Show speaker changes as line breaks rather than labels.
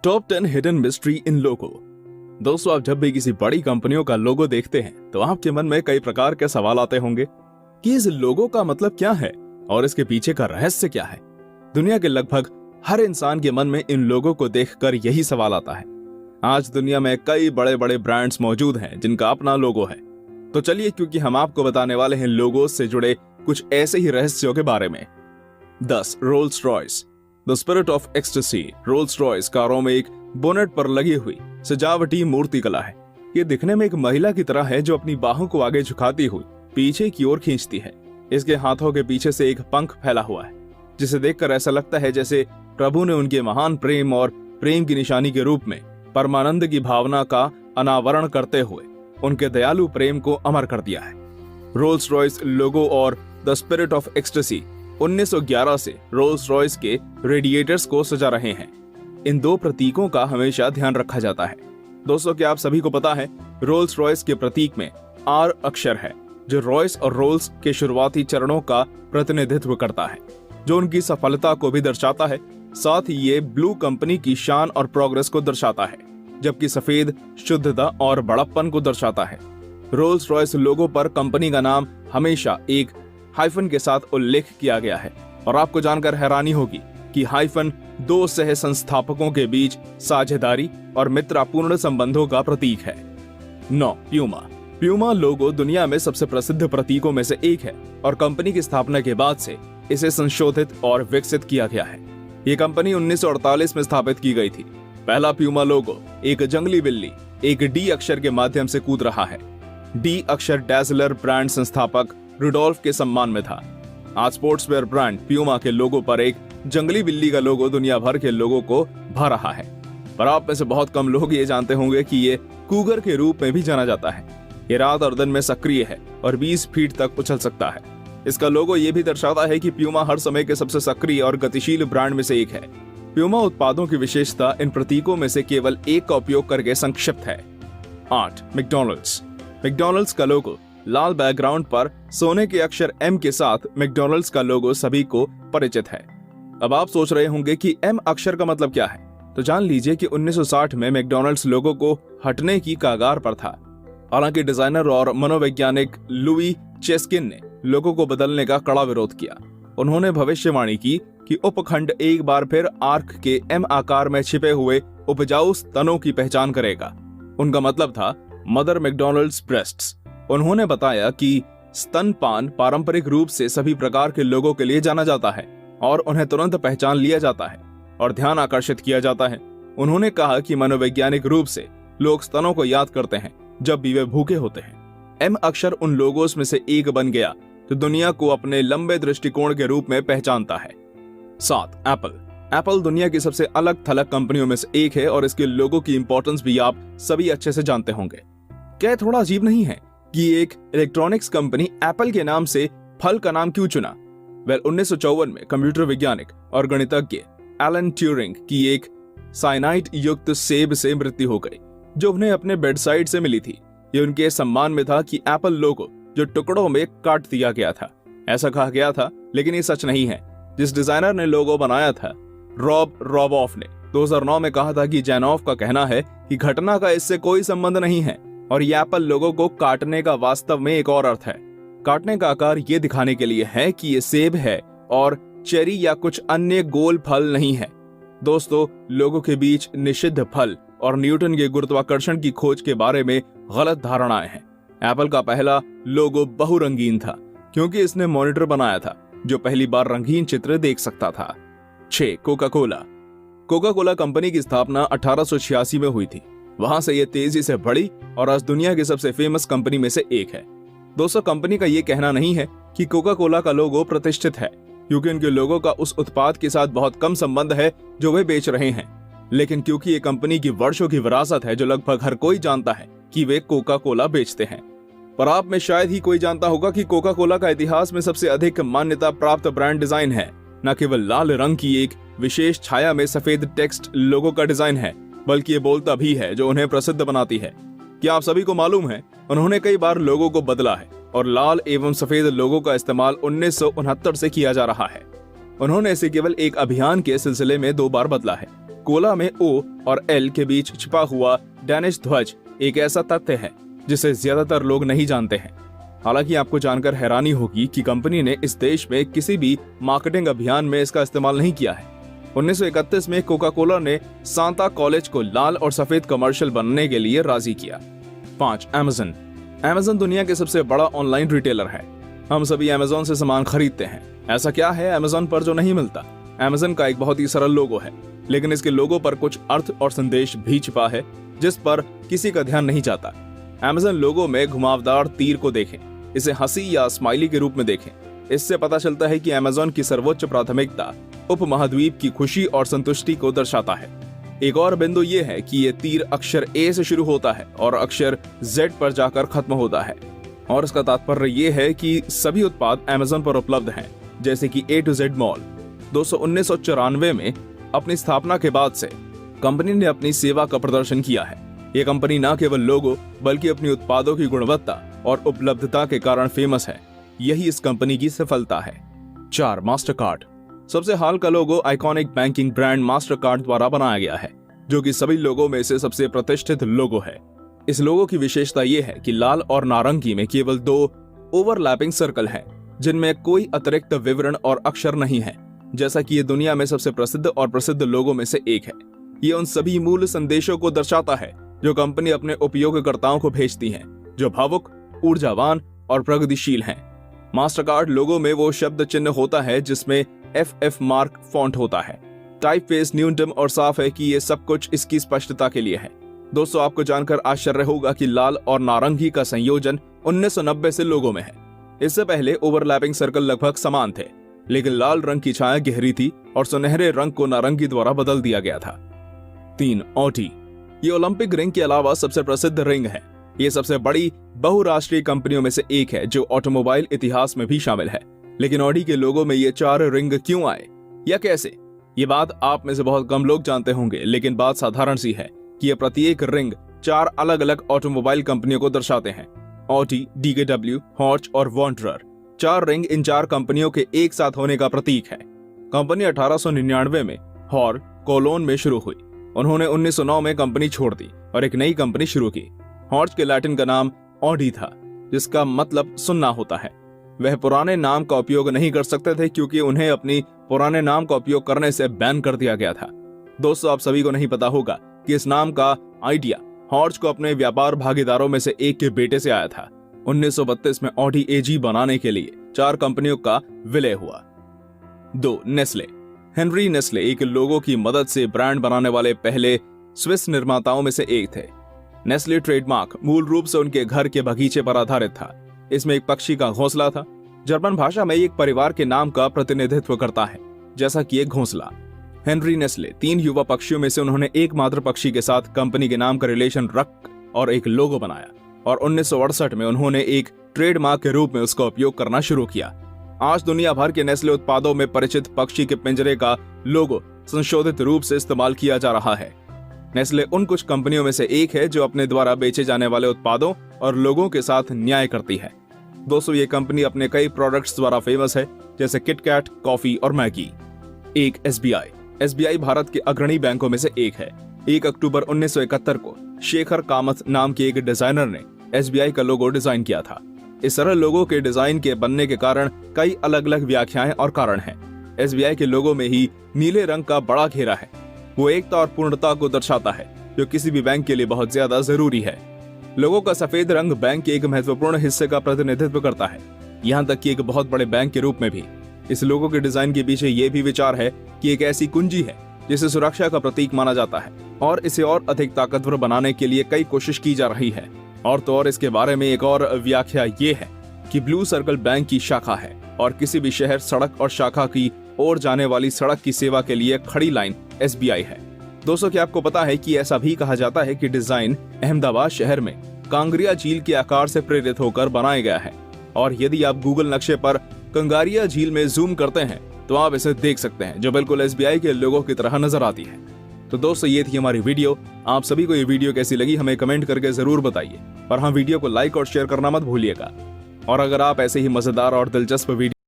Top 10 hidden mystery इन लोगो। दोस्तों, आप जब भी किसी बड़ी कंपनियों का लोगो देखते हैं तो आपके मन में कई प्रकार के सवाल आते होंगे कि इस लोगो का मतलब क्या है और इसके पीछे का रहस्य क्या है। दुनिया के लगभग हर इंसान के मन में इन लोगों को देखकर यही सवाल आता है। आज दुनिया में कई बड़े बड़े ब्रांड्स मौजूद हैं जिनका अपना लोगो है। तो चलिए, क्योंकि हम आपको बताने वाले हैं लोगो से जुड़े कुछ ऐसे ही रहस्यों के बारे में। 10. Rolls Royce, the spirit of ecstasy. Rolls Royce कारों में एक बोनेट पर लगी हुई सजावटी मूर्ति कला है। ये दिखने में एक महिला की तरह है जो अपनी बाहों को आगे झुकाती हुई पीछे की ओर खींचती है। इसके हाथों के पीछे से एक पंख फैला हुआ है जिसे देखकर ऐसा लगता है जैसे प्रभु ने उनके महान प्रेम और प्रेम की निशानी के रूप में परमानंद की भावना का अनावरण करते हुए उनके दयालु प्रेम को अमर कर दिया है। रोल्स रॉयस लोगो और द स्पिरिट ऑफ एक्सटेसी 1911 से रोल्स रॉयस के रेडिएटर्स को सजा रहे हैं। इन दो प्रतीकों का हमेशा ध्यान रखा जाता है। दोस्तों, क्या आप सभी को पता है रोल्स रॉयस के प्रतीक में आर अक्षर है जो रॉयस और रोल्स के शुरुआती चरणों का प्रतिनिधित्व करता है, जो उनकी सफलता को भी दर्शाता है। साथ ही ये ब्लू कंपनी की शान और प्रोग्रेस को दर्शाता है, जबकि सफेद शुद्धता और बड़प्पन को दर्शाता है। रोल्स रॉयस लोगो पर कंपनी का नाम हमेशा एक हाइफन के साथ उल्लेख किया गया है और आपको जानकर हैरानी होगी कि हाइफन दो सह संस्थापकों के बीच साझेदारी और मित्रपूर्ण संबंधों का प्रतीक है। 9. प्यूमा। प्यूमा लोगो दुनिया में सबसे प्रसिद्ध प्रतीकों में से एक है और कंपनी की स्थापना के बाद से इसे संशोधित और विकसित किया गया है। ये कंपनी 1948 में स्थापित की गई थी। पहला प्यूमा लोगो एक जंगली बिल्ली एक डी अक्षर के माध्यम से कूद रहा है। डी अक्षर डैज़लर ब्रांड संस्थापक रुडोल्फ के सम्मान में था। आज स्पोर्ट्सवेयर ब्रांड प्यूमा के लोगो पर एक जंगली बिल्ली का लोगो दुनिया भर के लोगों को भा रहा है, पर आप में से बहुत कम लोग ये जानते होंगे कि ये कूगर के रूप में भी जाना जाता है। ये रात और दिन में सक्रिय है और 20 फीट तक उछल सकता है। इसका लोगो ये भी दर्शाता है कि प्यूमा हर समय के सबसे सक्रिय और गतिशील ब्रांड में से एक है। प्यूमा उत्पादों की विशेषता इन प्रतीकों में से केवल एक का उपयोग करके संक्षिप्त है। 8. मैकडॉनल्ड्स। मैकडॉनल्ड्स का लोगो लाल बैकग्राउंड पर सोने के अक्षर एम के साथ मैकडॉनल्ड्स का लोगो सभी को परिचित है। अब आप सोच रहे होंगे कि एम अक्षर का मतलब क्या है, तो जान लीजिए कि 1960 में मैकडॉनल्ड्स लोगो को हटने की कगार पर था। हालांकि डिजाइनर और मनोवैज्ञानिक लुई चेस्किन ने लोगो को बदलने का कड़ा विरोध किया। उन्होंने भविष्यवाणी की कि उपखंड एक बार फिर आर्क के एम आकार में छिपे हुए उपजाऊ स्तनों की पहचान करेगा। उनका मतलब था मदर मैकडॉनल्ड्स ब्रेस्ट्स। उन्होंने बताया कि स्तनपान पारंपरिक रूप से सभी प्रकार के लोगों के लिए जाना जाता है और उन्हें तुरंत पहचान लिया जाता है और ध्यान आकर्षित किया जाता है। उन्होंने कहा कि मनोवैज्ञानिक रूप से लोग स्तनों को याद करते हैं जब भी वे भूखे होते हैं। एम अक्षर उन लोगोस में से एक बन गया जो दुनिया को अपने लंबे दृष्टिकोण के रूप में पहचानता है। 7. एप्पल। एप्पल दुनिया की सबसे अलग थलग कंपनियों में से एक है और इसके लोगो की इंपॉर्टेंस भी आप सभी अच्छे से जानते होंगे। क्या थोड़ा अजीब नहीं है कि एक इलेक्ट्रॉनिक्स कंपनी एप्पल के नाम से फल का नाम क्यों चुना? 1954 में कंप्यूटर वैज्ञानिक और गणितज्ञ एलन ट्यूरिंग की एक साइनाइड युक्त सेब से मृत्यु हो गई जो उन्हें अपने बेडसाइड से मिली थी। ये उनके सम्मान में था कि एप्पल लोगो जो टुकड़ों में काट दिया गया था। ऐसा कहा गया था, लेकिन ये सच नहीं है। जिस डिजाइनर ने लोगो बनाया था, रॉब रॉबॉफ ने 2009 में कहा था कि जैनॉफ का कहना है कि घटना का इससे कोई संबंध नहीं है और ये एप्पल लोगो को काटने का वास्तव में एक और अर्थ है। काटने का आकार ये दिखाने के लिए है कि ये सेब है और चेरी या कुछ अन्य गोल फल नहीं है। दोस्तों, लोगों के बीच निषिद्ध फल और न्यूटन के गुरुत्वाकर्षण की खोज के बारे में गलत धारणाएं हैं। एप्पल का पहला लोगो बहुरंगीन था क्योंकि इसने मॉनिटर बनाया था जो पहली बार रंगीन चित्र देख सकता था। 6. Coca Cola. Coca Cola company की स्थापना 1886 में हुई थी। वहां से ये तेजी से बढ़ी और आज दुनिया की सबसे फेमस कंपनी में से एक है। दोस्तों, कंपनी का ये कहना नहीं है कि कोका कोला का लोगो प्रतिष्ठित है क्योंकि उनके लोगो का उस उत्पाद के साथ बहुत कम संबंध है जो वे बेच रहे हैं, लेकिन क्योंकि ये कंपनी की वर्षों की विरासत है जो लगभग हर कोई जानता है कि वे कोका कोला बेचते हैं। पर आप में शायद ही कोई जानता होगा कि कोका कोला का इतिहास में सबसे अधिक मान्यता प्राप्त ब्रांड डिजाइन है न केवल लाल रंग की एक विशेष छाया में सफेद टेक्स्ट लोगो का डिजाइन है, बल्कि ये बोलता भी है जो उन्हें प्रसिद्ध बनाती है। क्या आप सभी को मालूम है उन्होंने कई बार लोगो को बदला है और लाल एवं सफेद लोगो का इस्तेमाल 1969 से किया जा रहा है। उन्होंने इसे केवल एक अभियान के सिलसिले में 2 बार बदला है। कोला में ओ और एल के बीच छिपा हुआ डैनिश ध्वज एक ऐसा तथ्य है जिसे ज्यादातर लोग नहीं जानते हैं। हालांकि आपको जानकर हैरानी होगी कि कंपनी ने इस देश में किसी भी मार्केटिंग अभियान में इसका इस्तेमाल नहीं किया है। 1931 में कोका कोला ने सांता कॉलेज को लाल और सफेद कमर्शियल बनने के लिए राजी किया। 5. अमेज़न। अमेज़न दुनिया के सबसे बड़ा ऑनलाइन रिटेलर है। हम सभी अमेज़न से सामान खरीदते हैं। ऐसा क्या है अमेज़न पर जो नहीं मिलता? अमेज़न का एक बहुत ही सरल लोगो है, लेकिन इसके लोगो पर कुछ अर्थ और संदेश भी छिपा है जिस पर किसी का ध्यान नहीं जाता। अमेज़न लोगो में घुमावदार तीर को देखें, इसे हंसी या स्माइली के रूप में देखें। इससे पता चलता है कि अमेज़न की सर्वोच्च प्राथमिकता उपमहाद्वीप की खुशी और संतुष्टि को दर्शाता है। एक और बिंदु ये है कि ये तीर अक्षर ए से शुरू होता है और अक्षर जेड पर जाकर खत्म होता है, और इसका तात्पर्य ये है कि सभी उत्पाद अमेज़न पर उपलब्ध हैं, जैसे कि ए टू जेड मॉल। 1994 में अपनी स्थापना के बाद से कंपनी ने अपनी सेवा का प्रदर्शन किया है। ये कंपनी न केवल लोगो बल्कि अपनी उत्पादों की गुणवत्ता और उपलब्धता के कारण फेमस है। यही इस कंपनी की सफलता है। 4. मास्टरकार्ड। सबसे हाल का लोगो आइकॉनिक बैंकिंग ब्रांड मास्टरकार्ड द्वारा बनाया गया है, जो कि सभी लोगों में से सबसे प्रतिष्ठित लोगो है। इस लोगो की विशेषता यह है कि लाल और नारंगी में केवल 2 ओवरलैपिंग सर्कल हैं, जिनमें कोई अतिरिक्त विवरण और अक्षर नहीं है, जैसा कि ये दुनिया में सबसे प्रसिद्ध लोगो में से एक है। ये उन सभी मूल संदेशों को दर्शाता है जो कंपनी अपने उपयोगकर्ताओं को भेजती है, जो भावुक, ऊर्जावान और प्रगतिशील हैं। मास्टरकार्ड लोगो में वो शब्द चिन्ह होता है जिसमें FF मार्क फॉन्ट होता है। टाइपफेस न्यूनतम और साफ है कि ये सब कुछ इसकी स्पष्टता के लिए है। दोस्तों, आपको जानकर आश्चर्य होगा कि लाल और नारंगी का संयोजन 1990 से लोगो में है। इससे पहले ओवरलैपिंग सर्कल लगभग समान थे, लेकिन लाल रंग की छाया गहरी थी और सुनहरे रंग को नारंगी द्वारा बदल दिया गया था। 3. ऑडी। ये ओलंपिक रिंग के अलावा सबसे प्रसिद्ध रिंग है। ये सबसे बड़ी बहुराष्ट्रीय कंपनियों में से एक है जो ऑटोमोबाइल इतिहास में भी शामिल है। लेकिन ऑडी के लोगों में ये 4 रिंग क्यों आए या कैसे? ये बात आप में से बहुत कम लोग जानते होंगे, लेकिन बात साधारण सी है कि ये प्रत्येक रिंग 4 अलग अलग ऑटोमोबाइल कंपनियों को दर्शाते हैं। ऑडी, DKW, हॉर्च और वॉन्डरर। 4 रिंग इन 4 कंपनियों के एक साथ होने का प्रतीक है। कंपनी 1899 में हॉर, कोलोन में शुरू हुई। उन्होंने 1909 में कंपनी छोड़ दी और एक नई कंपनी शुरू की। हॉर्च के लैटिन का नाम ऑडी था, जिसका मतलब सुनना होता है। वह पुराने नाम का उपयोग नहीं कर सकते थे क्योंकि उन्हें अपनी पुराने नाम का उपयोग करने से बैन कर दिया गया था। दोस्तों, आप सभी को नहीं पता होगा कि इस नाम का आइडिया हॉर्च को अपने व्यापार भागीदारों में से एक के बेटे से आया था। 1932 में ऑडी AG बनाने के लिए 4 कंपनियों का विलय हुआ। 2. नेस्ले। हेनरी नेस्ले एक लोगो की मदद से ब्रांड बनाने वाले पहले स्विस निर्माताओं में से एक थे। नेस्ले ट्रेडमार्क मूल रूप से उनके घर के बगीचे पर आधारित था। इसमें एक पक्षी का घोंसला था। जर्मन भाषा में एक परिवार के नाम का प्रतिनिधित्व करता है, जैसा कि एक घोंसला। हेनरी नेस्ले 3 युवा पक्षियों में से उन्होंने एकमात्र पक्षी के साथ कंपनी के नाम का रिलेशन रख और एक लोगो बनाया, और 1968 में उन्होंने एक ट्रेडमार्क के रूप में उसका उपयोग करना शुरू किया। आज दुनिया भर के नेस्ले उत्पादों में परिचित पक्षी के पिंजरे का लोगो संशोधित रूप से इस्तेमाल किया जा रहा है। नेस्ले उन कुछ कंपनियों में से एक है जो अपने द्वारा बेचे जाने वाले उत्पादों और लोगों के साथ न्याय करती है। दोस्तों, ये कंपनी अपने कई प्रोडक्ट्स द्वारा फेमस है, जैसे किटकैट, कॉफी और मैगी। 1. SBI भारत के अग्रणी बैंकों में से एक है। 1 अक्टूबर 1971 को शेखर कामथ नाम के एक डिजाइनर ने SBI का लोगो डिजाइन किया था। इस सरल लोगो के डिजाइन के बनने के कारण कई अलग अलग व्याख्याएं और कारण हैं। SBI के लोगो में ही नीले रंग का बड़ा घेरा है। वो एकता और पूर्णता को दर्शाता है, जो किसी भी बैंक के लिए बहुत ज्यादा जरूरी है। लोगो का सफेद रंग बैंक के एक महत्वपूर्ण हिस्से का प्रतिनिधित्व करता है, यहाँ तक कि एक बहुत बड़े बैंक के रूप में भी। इस लोगो के डिजाइन के पीछे ये भी विचार है कि एक ऐसी कुंजी है जिसे सुरक्षा का प्रतीक माना जाता है, और इसे और अधिक ताकतवर बनाने के लिए कई कोशिश की जा रही है। और तो और इसके बारे में एक और व्याख्या ये है कि ब्लू सर्कल बैंक की शाखा है, और किसी भी शहर, सड़क और शाखा की ओर जाने वाली सड़क की सेवा के लिए खड़ी लाइन SBI है। दोस्तों, क्या आपको पता है कि ऐसा भी कहा जाता है कि डिजाइन अहमदाबाद शहर में कांगरिया झील के आकार से प्रेरित होकर बनाया गया है, और यदि आप गूगल नक्शे पर कंगारिया झील में जूम करते हैं तो आप इसे देख सकते हैं, जो बिल्कुल SBI के लोगो की तरह नजर आती है। तो दोस्तों, ये थी हमारी वीडियो। आप सभी को ये वीडियो कैसी लगी हमें कमेंट करके जरूर बताइए, और हाँ, वीडियो को लाइक और शेयर करना मत भूलिएगा। और अगर आप ऐसे ही मजेदार और दिलचस्प वीडियो